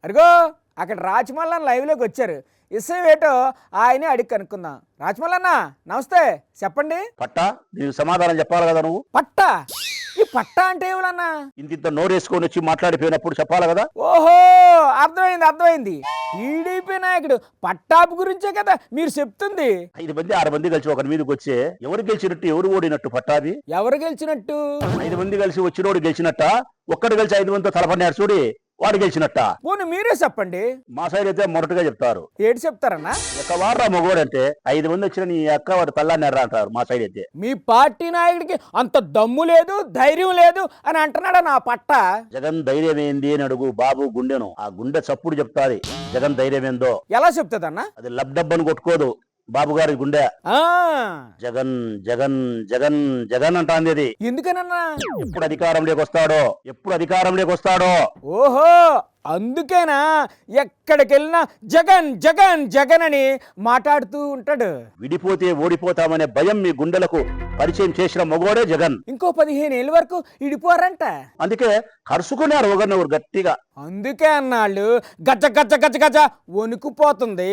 అరుగో అక్కడ రాజమల్లన్న లైవ్లోకి వచ్చారు. ఇష్టం ఏటో ఆయనే అడిగి కనుక్కుందాం. రాజమల్లన్న నమస్తే, చెప్పండి. పట్టా నీకు సమాధానం చెప్పాలి కదా నువ్వు. పట్టా? ఈ పట్టా అంటే ఏమన్నా? ఇంత నోరేసుకొని వచ్చి మాట్లాడిపోయినప్పుడు చెప్పాలి కదా. ఓహో, అర్థమైంది. టీడీపీ నాయకుడు పట్టాపు గురించే కదా మీరు చెప్తుంది. 5 మంది 6 మంది కలిసి ఒకరి మీదకి వచ్చే ఎవరు గెలిచినట్టు ఎవరు ఓడినట్టు పట్టాది? ఎవరు గెలిచినట్టు? 5 మంది కలిసి వచ్చినోడు గెలిచినట్ట, ఒక్కడు కలిసి 5 మందితో తలపడినాడు చూడి వాడు గెలిచినట్ట. పోనీ మీరే చెప్పండి. మా సైడ్ అయితే మొదటగా చెప్తారు. ఏడు చెప్తారన్నా? ఒక వారా మగోడు అంటే 5 మంది వచ్చిన నీ అక్క వాడు పెళ్ళాన్నారా అంటారు మా సైడ్ అయితే. మీ పార్టీ నాయకుడికి అంత దమ్ము లేదు, ధైర్యం లేదు అని అంటున్నాడా నా పట్ట? జగన్ ధైర్యం ఏంది అని అడుగు బాబు గుండెను. ఆ గుండె చప్పుడు చెప్తాది జగన్ ధైర్యం ఏందో. ఎలా చెప్తుందన్నా? అది లబ్ డబ్బని కొట్టుకోదు బాబు గారి గుండె. జగన్ జగన్ జగన్ జగన్ అంటాంది అది. ఎందుకనన్నా? ఎప్పుడు అధికారంలోకి వస్తాడో. ఓహో, అందుకేనా ఎక్కడికెళ్ళినా జగన్ జగన్ జగన్ అని మాట్లాడుతూ ఉంటాడు. విడిపోతే ఓడిపోతామనే భయం మీ గుండెలకు పరిచయం చేసిన మగోడే జగన్. ఇంకో 15 ఏళ్ళ వరకు ఇడిపోరంట. అందుకే కరుసుకున్నారు ఒకరినొకరు గట్టిగా. అందుకే అన్నాళ్ళు గజ గజ గజ గజ వణుకుపోతుంది.